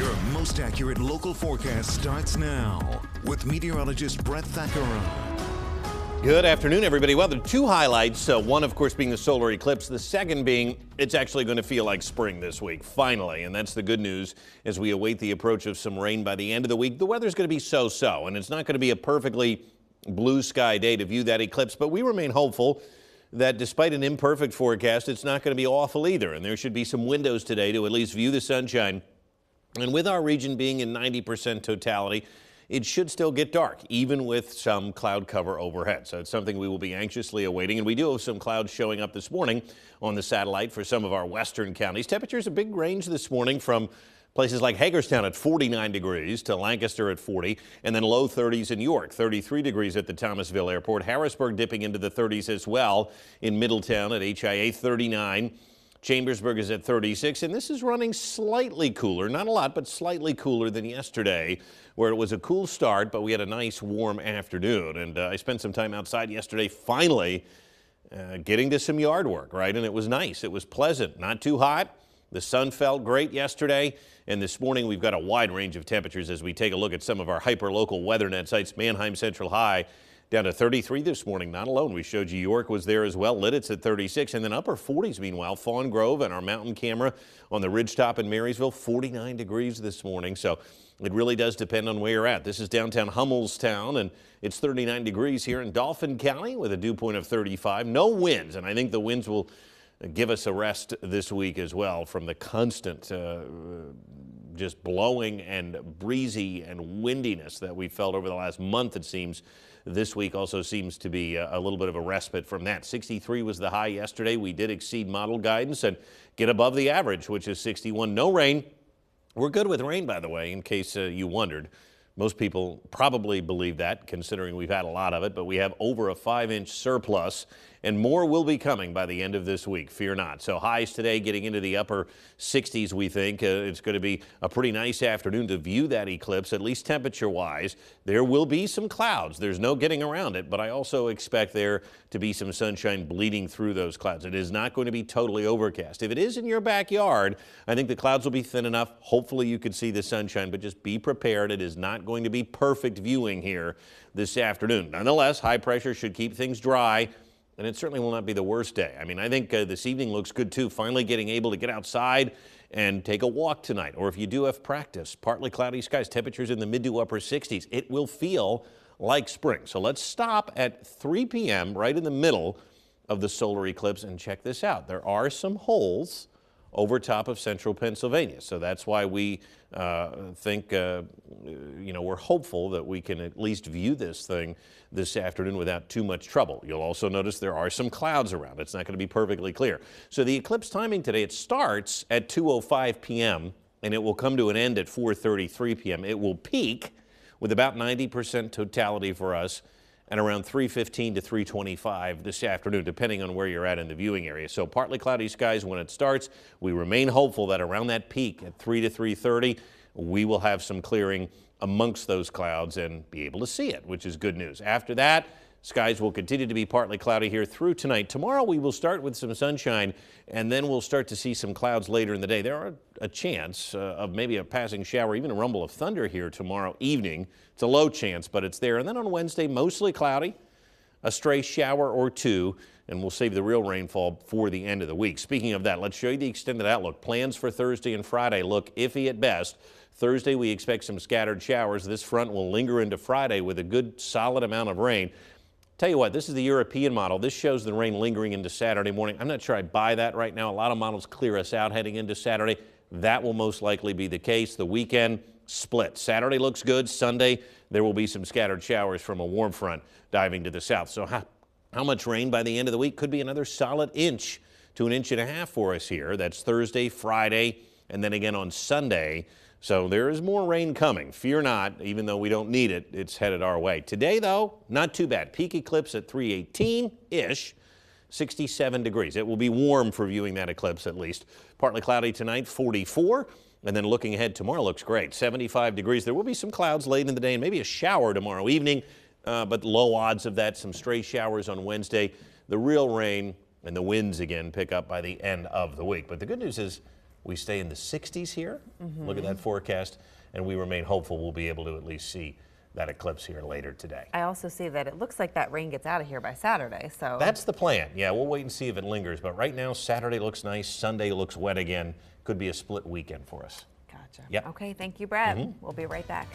Your most accurate local forecast starts now with meteorologist Brett Thackeray. Good afternoon, everybody. Well, there are two highlights. One, of course, being the solar eclipse. The second being it's actually going to feel like spring this week, finally. And that's the good news as we await the approach of some rain by the end of the week. The weather's going to be so-so, and it's not going to be a perfectly blue sky day to view that eclipse. But we remain hopeful that despite an imperfect forecast, it's not going to be awful either. And there should be some windows today to at least view the sunshine. And with our region being in 90% totality, it should still get dark, even with some cloud cover overhead. So it's something we will be anxiously awaiting. And we do have some clouds showing up this morning on the satellite for some of our western counties. Temperatures a big range this morning from places like Hagerstown at 49 degrees to Lancaster at 40, and then low 30s in York, 33 degrees at the Thomasville Airport. Harrisburg dipping into the 30s as well in Middletown at HIA 39. Chambersburg is at 36, and this is running slightly cooler, not a lot, but slightly cooler than yesterday, where it was a cool start, but we had a nice warm afternoon. And I spent some time outside yesterday, finally getting to some yard work, right? And it was nice. It was pleasant, not too hot. The sun felt great yesterday, and this morning we've got a wide range of temperatures as we take a look at some of our hyper-local WeatherNet sites. Manheim Central High down to 33 this morning. Not alone. We showed you York was there as well. Lidditz at 36, and then upper 40s meanwhile. Fawn Grove and our mountain camera on the ridgetop in Marysville, 49 degrees this morning. So it really does depend on where you're at. This is downtown Hummelstown, and it's 39 degrees here in Dauphin County with a dew point of 35. No winds, and I think the winds will give us a rest this week as well from the constant just blowing and breezy and windiness that we felt over the last month, it seems. This week also seems to be a little bit of a respite from that. 63 was the high yesterday. We did exceed model guidance and get above the average, which is 61. No rain. We're good with rain, by the way, in case you wondered. Most people probably believe that, considering we've had a lot of it, but we have over a 5-inch surplus, and more will be coming by the end of this week. Fear not. So highs today getting into the upper 60s, we think. It's going to be a pretty nice afternoon to view that eclipse, at least temperature-wise. There will be some clouds. There's no getting around it, but I also expect there to be some sunshine bleeding through those clouds. It is not going to be totally overcast. If it is in your backyard, I think the clouds will be thin enough. Hopefully you can see the sunshine, but just be prepared. It is not going to be perfect viewing here this afternoon. Nonetheless, high pressure should keep things dry, and it certainly will not be the worst day. I mean, I think this evening looks good too. Finally getting able to get outside and take a walk tonight. Or if you do have practice, partly cloudy skies, temperatures in the mid to upper 60s. It will feel like spring. So let's stop at 3 p.m. right in the middle of the solar eclipse and check this out. There are some holes over top of central Pennsylvania. So that's why we think, we're hopeful that we can at least view this thing this afternoon without too much trouble. You'll also notice there are some clouds around. It's not going to be perfectly clear. So the eclipse timing today, it starts at 2:05 p.m. and it will come to an end at 4:33 p.m. It will peak with about 90% totality for us and around 3:15 to 3:25 this afternoon, depending on where you're at in the viewing area. So partly cloudy skies when it starts. We remain hopeful that around that peak at 3 to 3:30, we will have some clearing amongst those clouds and be able to see it, which is good news. After that, skies will continue to be partly cloudy here through tonight. Tomorrow we will start with some sunshine, and then we'll start to see some clouds later in the day. There are a chance of maybe a passing shower, even a rumble of thunder here tomorrow evening. It's a low chance, but it's there. And then on Wednesday, mostly cloudy, a stray shower or two, and we'll save the real rainfall for the end of the week. Speaking of that, let's show you the extended outlook. Plans for Thursday and Friday look iffy at best. Thursday, we expect some scattered showers. This front will linger into Friday with a good solid amount of rain. Tell you what, this is the European model. This shows the rain lingering into Saturday morning. I'm not sure I buy that right now. A lot of models clear us out heading into Saturday. That will most likely be the case. The weekend split. Saturday looks good. Sunday, there will be some scattered showers from a warm front diving to the south. So how much rain by the end of the week? Could be another solid inch to an inch and a half for us here. That's Thursday, Friday, and then again on Sunday. So there is more rain coming. Fear not, even though we don't need it, it's headed our way. Today, though, not too bad. Peak eclipse at 3:18-ish, 67 degrees. It will be warm for viewing that eclipse at least. Partly cloudy tonight, 44. And then looking ahead, tomorrow looks great, 75 degrees. There will be some clouds late in the day and maybe a shower tomorrow evening, but low odds of that. Some stray showers on Wednesday. The real rain and the winds again pick up by the end of the week. But the good news is We stay in the 60s here. Look at that forecast, and we remain hopeful we'll be able to at least see that eclipse here later today. I also see that it looks like that rain gets out of here by Saturday, so. That's the plan. Yeah, we'll wait and see if it lingers. But right now, Saturday looks nice. Sunday looks wet again. Could be a split weekend for us. Gotcha. Yep. Okay, thank you, Brett. We'll be right back.